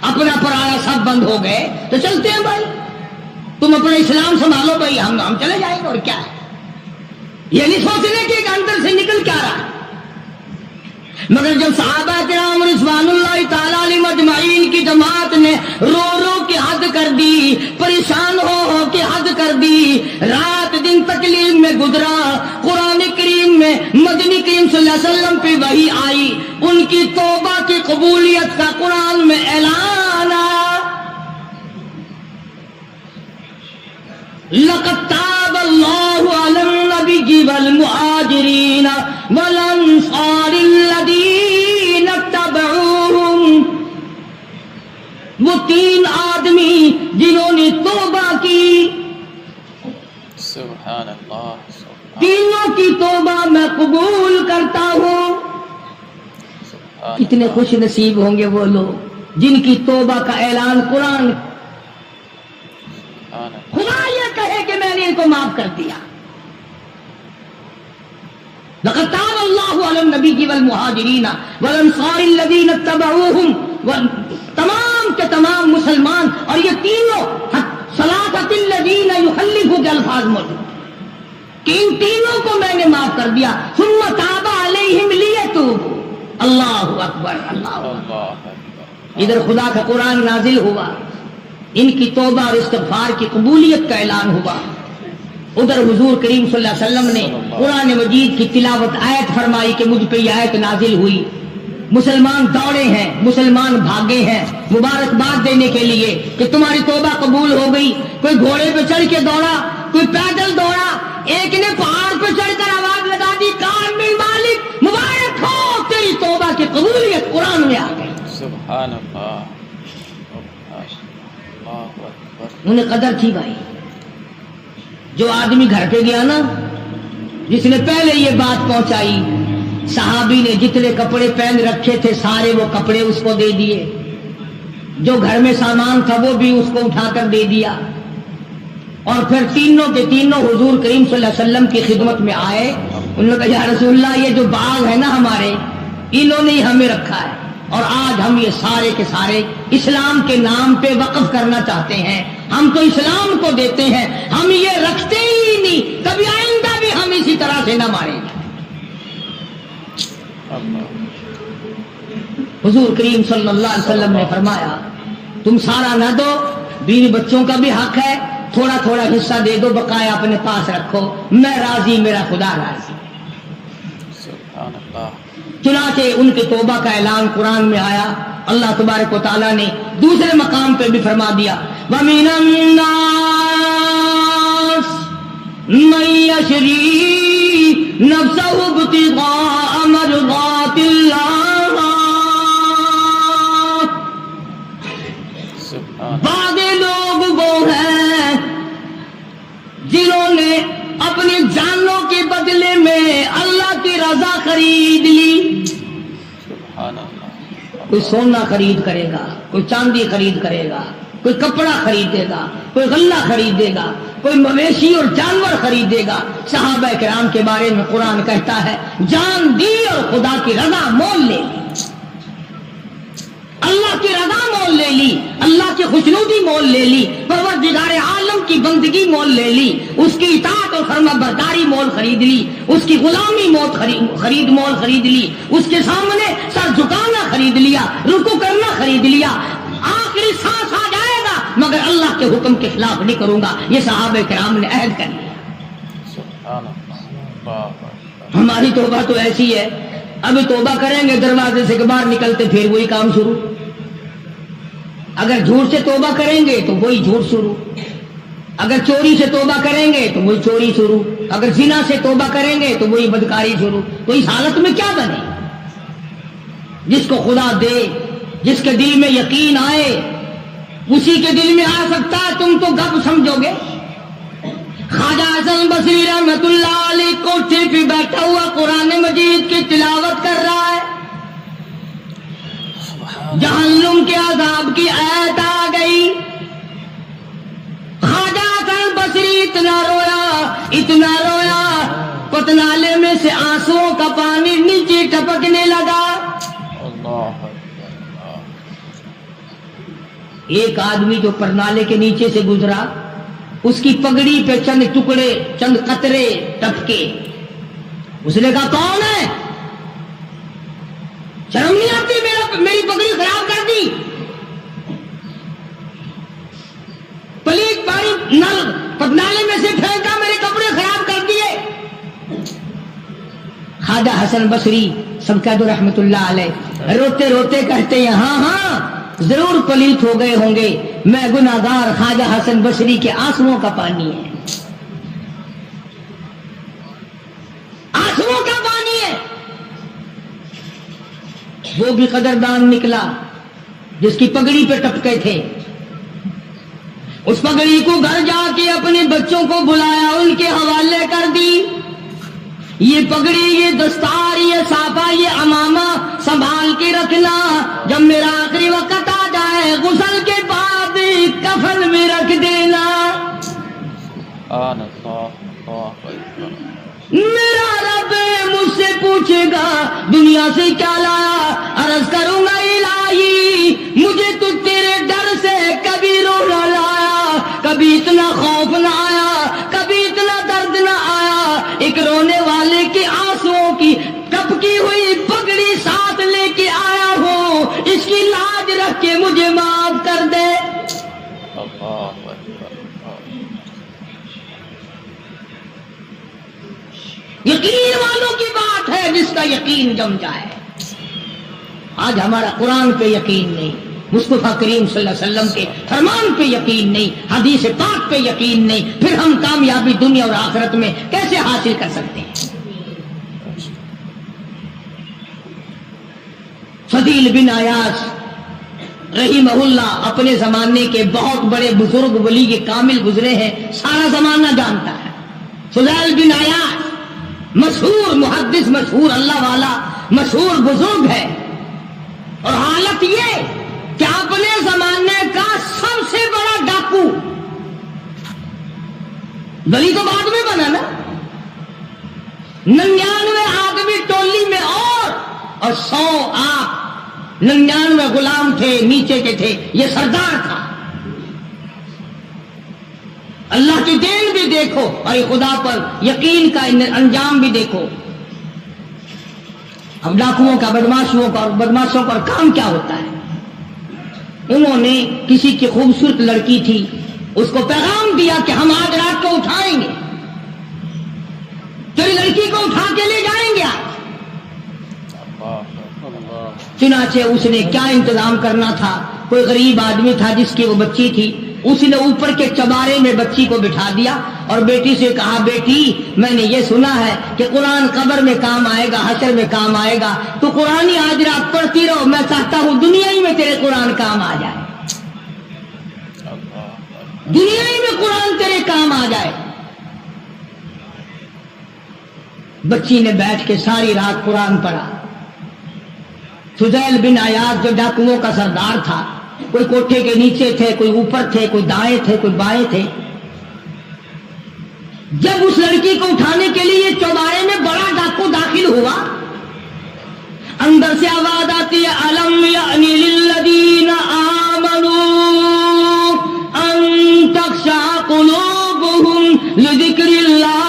اپنا پرایا سب بند ہو گئے تو چلتے ہیں بھائی. تم اپنا اسلام سنبھالو بھائی، ہم چلے جائیں گے. اور کیا ہے یہ نہیں سوچنے کہ اندر سے نکل کیا رہا ہے. مگر جب صحابہ کرام رضوان اللہ تعالی علیہم اجمعین کی جماعت نے رو رو کے حد کر دی، پریشان ہو کے حد کر دی، رات دن تکلیف میں گزرا، قرآن کریم میں مدنی کریم صلی اللہ علیہ وسلم پہ وحی آئی، ان کی توبہ کی قبولیت کا قرآن میں اعلان آیا. لقد تاب اللہ علی النبی والمہاجرین والانصار الذین اتبعوہم. وہ تین آدمی جنہوں نے توبہ کی، سبحان اللہ. تینوں کی توبہ میں قبول کرتا ہوں. کتنے خوش نصیب ہوں گے وہ لوگ جن کی توبہ کا اعلان قرآن. خدا یہ کہے کہ میں نے ان کو معاف کر دیا. لقد تاب اللہ علی النبی والمہاجرین والانصار الذین اتبعوہم. تمام کے تمام مسلمان اور یہ تینوں ثلاثۃ الذین یحلفوا کے الفاظ موجود کہ ان تینوں کو میں نے معاف کر دیا. ثم تاب علیہم لیتوبوا. اللہ اکبر اللہ اکبر. ادھر خدا کا قرآن نازل ہوا، ان کی توبہ اور استغفار کی قبولیت کا اعلان ہوا. ادھر حضور کریم صلی اللہ علیہ وسلم نے قرآن مجید کی تلاوت آیت فرمائی کہ مجھ پہ یہ آیت نازل ہوئی. مسلمان دوڑے ہیں, مسلمان بھاگے ہیں مبارکباد دینے کے لیے کہ تمہاری توبہ قبول ہو گئی. کوئی گھوڑے پہ چڑھ کے دوڑا, کوئی پیدل دوڑا, ایک نے پہاڑ پہ چڑھ کر آواز لگا دی کامل مالک مبارک ہو تیری توبہ کی قبولیت قرآن میں آ گئی. سبحان اللہ. اللہ اکبر. انہیں قدر تھی بھائی. جو آدمی گھر پہ گیا نا, جس نے پہلے یہ بات پہنچائی, صحابی نے جتنے کپڑے پہن رکھے تھے سارے وہ کپڑے اس کو دے دیے, جو گھر میں سامان تھا وہ بھی اس کو اٹھا کر دے دیا, اور پھر تینوں کے تینوں حضور کریم صلی اللہ علیہ وسلم کی خدمت میں آئے. انہوں نے کہا یا رسول اللہ یہ جو باغ ہے نا ہمارے, انہوں نے ہی ہمیں رکھا ہے, اور آج ہم یہ سارے کے سارے اسلام کے نام پہ وقف کرنا چاہتے ہیں. ہم تو اسلام کو دیتے ہیں, ہم یہ رکھتے ہی نہیں, کبھی آئندہ بھی ہم اسی طرح سے نہ ماریں گے. حضور کریم صلی اللہ علیہ وسلم نے فرمایا تم سارا نہ دو, بیوی بچوں کا بھی حق ہے, تھوڑا تھوڑا حصہ دے دو, بقایا اپنے پاس رکھو, میں راضی میرا خدا راضی. سبحان اللہ. چنانچہ ان کی توبہ کا اعلان قرآن میں آیا. اللہ تبارک و تعالیٰ نے دوسرے مقام پہ بھی فرما دیا وَمِنَ النَّاسِ مَن يَشْرِي نَفْسَهُ ابْتِغَاءَ مَرْضَاتِ اللَّهِ. بعض لوگ وہ ہیں جنہوں نے اپنی جانوں کے بدلے میں اللہ کی رضا خرید لی. سبحان اللہ. کوئی سونا خرید کرے گا, کوئی چاندی خرید کرے گا, کوئی کپڑا خریدے گا, کوئی غلہ خریدے گا, کوئی مویشی اور جانور خریدے گا. صحابہ کرام کے بارے میں قرآن کہتا ہے جان دی اور خدا کی رضا مول لے لی, اللہ کی رضا مول لے لی, اللہ کی خوشنودی مول لے لی, پروردگار عالم کی بندگی مول لے لی, اس کی اطاعت اور فرما برداری مول خرید لی, اس کی غلامی مول خرید لی, اس کے سامنے سر جھکانا خرید لیا, رکوع کرنا خرید لیا. آخری سانس آ جائے گا مگر اللہ کے حکم کے خلاف نہیں کروں گا, یہ صحابہ کرام نے عہد کر لیا. سبحان اللہ. ہماری توبہ تو ایسی ہے, ابھی توبہ کریں گے دروازے سے باہر نکلتے پھر وہی کام شروع. اگر جھوٹ سے توبہ کریں گے تو وہی جھوٹ شروع, اگر چوری سے توبہ کریں گے تو وہی چوری شروع, اگر زنا سے توبہ کریں گے تو وہی بدکاری شروع. تو اس حالت میں کیا بنے؟ جس کو خدا دے, جس کے دل میں یقین آئے اسی کے دل میں آ سکتا ہے, تم تو گپ سمجھو گے. خواجہ حسن بصری رحمۃ اللہ علیہ کوٹھے پہ بیٹھا ہوا قرآن مجید کی تلاوت کر رہا ہے, جہنم کے عذاب کی آیت آ گئی. خواجہ حسن بصری اتنا رویا پتنالے میں سے آنسوؤں کا پانی نیچے ٹپکنے لگا. ایک آدمی جو پرنالے کے نیچے سے گزرا, اس کی پگڑی پہ چند ٹکڑے, چند قطرے ٹپکے. اس نے کہا کون ہے؟ شرم نہیں آتی میری پگڑی خراب کر دی, پلیت پانی نل پگنالے میں سے پھینکا, میرے کپڑے خراب کر دیے. خواجہ حسن بصری سب کہہ دو رحمت اللہ علیہ روتے روتے کہتے ہیں ہاں ضرور پلیت ہو گئے ہوں گے, میں گناہگار خواجہ حسن بصری کے آنسوؤں کا پانی ہے, آنسوؤں کا پانی ہے. وہ بھی قدردان نکلا جس کی پگڑی پہ ٹپکے تھے. اس پگڑی کو گھر جا کے اپنے بچوں کو بلایا, ان کے حوالے کر دی. یہ پگڑی, یہ دستار, یہ صافہ, یہ امامہ سنبھال کے رکھنا, جب میرا آخری وقت آ جائے غسل کے بعد کفن میں رکھ دینا. میرا رب مجھ سے پوچھے گا دنیا سے کیا لایا, عرض کروں گا الہی مجھے تو تیرے ڈر سے کبھی رونا لایا, کبھی اتنا خوف نہ آیا, کبھی اتنا درد نہ آیا. ایک رونے والے کے آنسوؤں کی ٹپکی ہوئی پگڑی ساتھ لے کے آیا ہوں, اس کی لاج رکھ کے مجھے معاف کر دے. یقین والوں کی بات ہے جس کا یقین جم جائے. آج ہمارا قرآن پہ یقین نہیں، مصطفیٰ کریم صلی اللہ علیہ وسلم کے فرمان پہ یقین نہیں، حدیث پاک پہ یقین نہیں، پھر ہم کامیابی دنیا اور آخرت میں کیسے حاصل کر سکتے ہیں؟ فضیل بن عیاض رحمہ اللہ اپنے زمانے کے بہت بڑے بزرگ ولی کے کامل گزرے ہیں، سارا زمانہ جانتا ہے. فضیل بن عیاض مشہور محدث، مشہور اللہ والا، مشہور بزرگ ہے. اور حالت یہ کہ اپنے زمانے کا سب سے بڑا ڈاکو، ولی تو بعد میں بنا نا، 99 آدمی ٹولی میں اور 100 آپ، 99 غلام تھے نیچے کے تھے، یہ سردار تھا. اللہ کی دین بھی دیکھو اور خدا پر یقین کا انجام بھی دیکھو. اب ڈاکوؤں کا، بدماشوں کا کام کیا ہوتا ہے؟ انہوں نے کسی کی خوبصورت لڑکی تھی، اس کو پیغام دیا کہ ہم آج رات کو اٹھائیں گے، تیری لڑکی کو اٹھا کے لے جائیں گے آج. چنانچہ اس نے کیا انتظام کرنا تھا، کوئی غریب آدمی تھا جس کی وہ بچی تھی، اس نے اوپر کے چبارے میں بچی کو بٹھا دیا اور بیٹی سے کہا، بیٹی میں نے یہ سنا ہے کہ قرآن قبر میں کام آئے گا، حشر میں کام آئے گا، تو قرآن ہی آج رات پڑھتی رہو، میں چاہتا ہوں دنیا ہی میں تیرے قرآن کام آ جائے، دنیا ہی میں قرآن تیرے کام آ جائے. بچی نے بیٹھ کے ساری رات قرآن پڑھا. فضیل بن عیاض جو ڈاکوؤں کا سردار تھا، کوئی کوٹھے کے نیچے تھے، کوئی اوپر تھے، کوئی دائیں تھے، کوئی بائیں تھے. جب اس لڑکی کو اٹھانے کے لیے چوبارے میں بڑا ڈاکو داخل ہوا، اندر سے آواز آتی ہے، الم یعنی للذین آمنوا ان تخشع قلوبهم لذکر اللہ.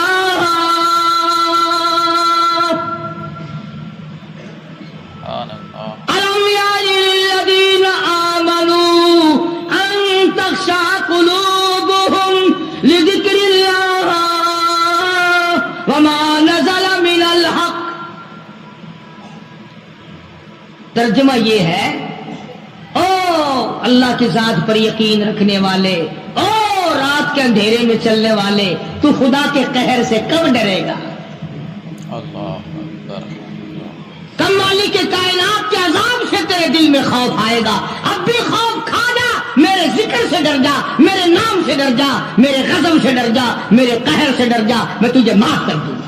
ترجمہ یہ ہے، او اللہ کی ذات پر یقین رکھنے والے، او رات کے اندھیرے میں چلنے والے، تو خدا کے قہر سے کب ڈرے گا؟ کب مالک کائنات کے عذاب سے تیرے دل میں خوف آئے گا؟ اب بھی خوف کھا جا، میرے ذکر سے ڈر جا، میرے نام سے ڈر جا، میرے غضب سے ڈر جا، میرے قہر سے ڈر جا، میں تجھے معاف کر دوں گا.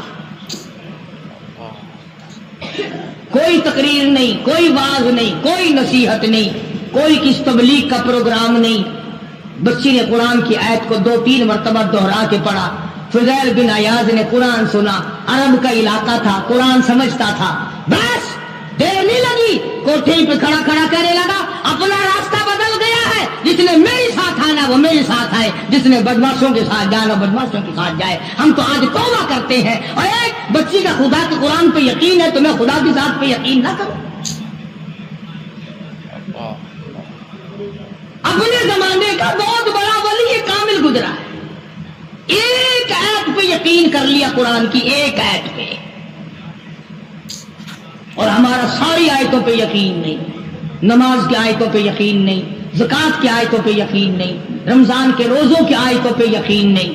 کوئی تقریر نہیں، کوئی واعظ نہیں، کوئی نصیحت نہیں، کوئی کس تبلیغ کا پروگرام نہیں. بچی نے قرآن کی آیت کو 2-3 مرتبہ دوہرا کے پڑھا. فضیل بن عیاض نے قرآن سنا، عرب کا علاقہ تھا، قرآن سمجھتا تھا. بس دیر نہیں لگی، کوٹھے پہ کھڑا کھڑا کہنے لگا، اپنا راستہ بدل گیا ہے، جس نے میرے ساتھ آنا وہ میرے ساتھ آئے، جس نے بدماشوں کے ساتھ جانا بدماشوں کے ساتھ جائے. ہم تو آج توبہ کرتے ہیں، اور ایک بچی کا خدا کے قرآن پہ یقین ہے تو میں خدا کی ذات پہ یقین نہ کروں. اپنے زمانے کا بہت بڑا ولی کامل گزرا ہے، ایک آیت پہ یقین کر لیا، قرآن کی ایک آیت پہ. اور ہمارا ساری آیتوں پہ یقین نہیں، نماز کی آیتوں پہ یقین نہیں، زکوٰۃ کی آیتوں پہ یقین نہیں، رمضان کے روزوں کی آیتوں پہ یقین نہیں.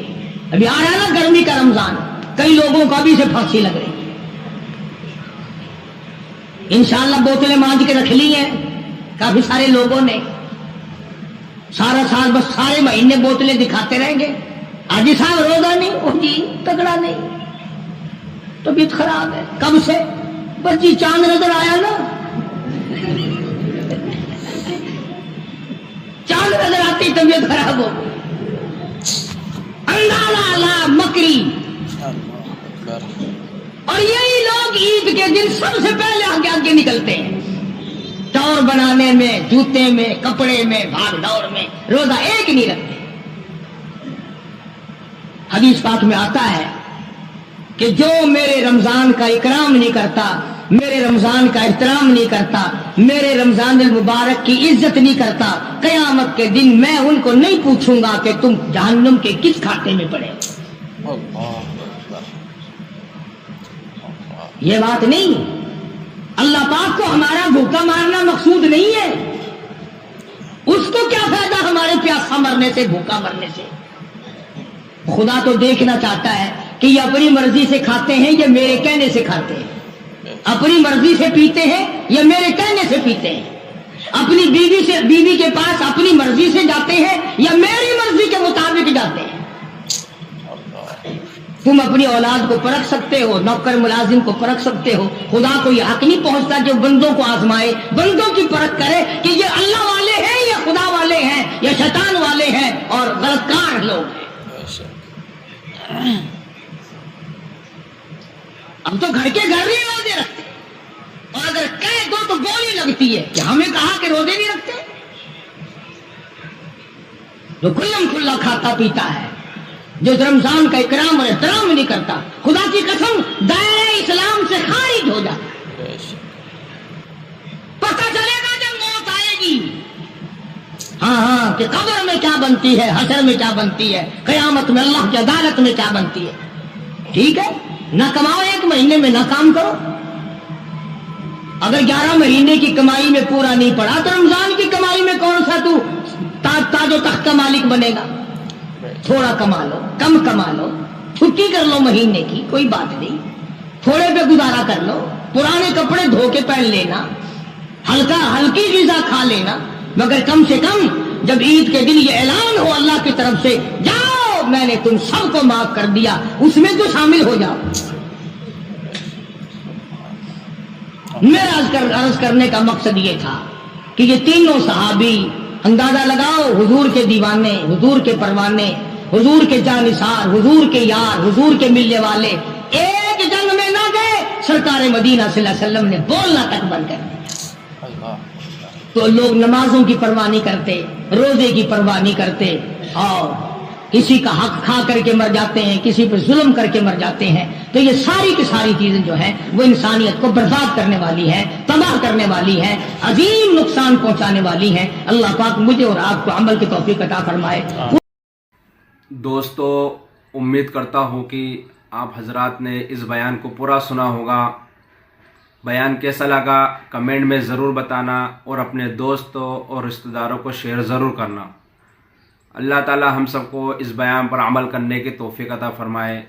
ابھی آ رہا ہے نا گرمی کا رمضان، کئی لوگوں کو ابھی سے پھانسی لگ رہی. انشاءاللہ بوتلیں مانج کے رکھ لی ہیں کافی سارے لوگوں نے، سارا سال بس سارے مہینے بوتلیں دکھاتے رہیں گے. آج صاحب روزہ نہیں، وہ جی تگڑا نہیں، طبیعت خراب ہے. کب سے؟ بس جی چاند نظر آیا نا، چاند نظر آتی طبیعت خراب ہو. اللہ مکری. اور یہی لوگ عید کے دن سب سے پہلے آگے آگے نکلتے ہیں، ٹور بنانے میں، جوتے میں، کپڑے میں، بھاگ دوڑ میں. روزہ ایک نہیں رکھتے. حدیث پاک میں آتا ہے کہ جو میرے رمضان کا اکرام نہیں کرتا، میرے رمضان کا احترام نہیں کرتا، میرے رمضان المبارک کی عزت نہیں کرتا، قیامت کے دن میں ان کو نہیں پوچھوں گا کہ تم جہنم کے کس کھاتے میں پڑے. یہ بات نہیں. اللہ پاک کو ہمارا بھوکا مارنا مقصود نہیں ہے. اس کو کیا فائدہ ہمارے پیاسا مرنے سے, بھوکا مرنے سے. خدا تو دیکھنا چاہتا ہے کہ یہ اپنی مرضی سے کھاتے ہیں یا میرے کہنے سے کھاتے ہیں, اپنی مرضی سے پیتے ہیں یا میرے کہنے سے پیتے ہیں, اپنی بیوی کے پاس اپنی مرضی سے جاتے ہیں یا میری مرضی کے مطابق جاتے ہیں. تم اپنی اولاد کو پرکھ سکتے ہو, نوکر ملازم کو پرکھ سکتے ہو. خدا کو یہ حق نہیں پہنچتا جو بندوں کو آزمائے, بندوں کی پرکھ کرے کہ یہ اللہ والے ہیں یا خدا والے ہیں یا شیطان والے ہیں اور غلط کار لوگ ہیں. اب تو گھر کے گھر ہی روزے رکھتے, اور اگر کہہ دو تو گولی لگتی ہے کہ ہمیں کہا کہ روزے نہیں رکھتے. جو کھلم کھلا کھاتا پیتا ہے, جو رمضان کا اکرام اور احترام نہیں کرتا, خدا کی قسم دائرہ اسلام سے خارج ہو جاتا. پتہ چلے گا جب موت آئے گی, ہاں کہ قبر میں کیا بنتی ہے, حشر میں کیا بنتی ہے, قیامت میں اللہ کی عدالت میں کیا بنتی ہے. ٹھیک ہے, نہ کماؤ ایک مہینے میں, نہ کام کرو. اگر 11 مہینے کی کمائی میں پورا نہیں پڑا تو رمضان کی کمائی میں کون سا تو تاج و تخت کا مالک بنے گا. تھوڑا کما لو, کم کما لو, چھٹی کر لو مہینے کی, کوئی بات نہیں, تھوڑے پہ گزارا کر لو, پرانے کپڑے دھو کے پہن لینا, ہلکی غذا کھا لینا, مگر کم سے کم جب عید کے دن یہ اعلان ہو اللہ کی طرف سے, جاؤ میں نے تم سب کو معاف کر دیا, اس میں تو شامل ہو جاؤ. میرا عرض کرنے کا مقصد یہ تھا کہ یہ تینوں صحابی, اندازہ لگاؤ, حضور کے دیوانے, حضور کے پروانے, حضور کے جانثار, حضور کے یار, حضور کے ملنے والے, ایک جنگ میں نہ گئے, سرکار مدینہ صلی اللہ علیہ وسلم نے بولنا تک بند کر دیا. تو لوگ نمازوں کی پرواہ نہیں کرتے, روزے کی پرواہ نہیں کرتے, اور کسی کا حق کھا کر کے مر جاتے ہیں, کسی پہ ظلم کر کے مر جاتے ہیں. تو یہ ساری کی ساری چیزیں جو ہیں وہ انسانیت کو برباد کرنے والی ہیں, تباہ کرنے والی ہیں, عظیم نقصان پہنچانے والی ہیں. اللہ پاک مجھے اور آپ کو عمل کی توفیق عطا فرمائے. دوستو, امید کرتا ہوں کہ آپ حضرات نے اس بیان کو پورا سنا ہوگا. بیان کیسا لگا کمنٹ میں ضرور بتانا, اور اپنے دوستوں اور رشتہ داروں کو شیئر ضرور کرنا. اللہ تعالی ہم سب کو اس بیان پر عمل کرنے کی توفیق عطا فرمائے.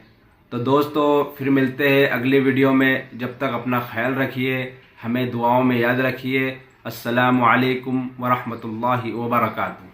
تو دوستو پھر ملتے ہیں اگلی ویڈیو میں. جب تک اپنا خیال رکھیے, ہمیں دعاؤں میں یاد رکھیے. السلام علیکم ورحمۃ اللہ وبرکاتہ.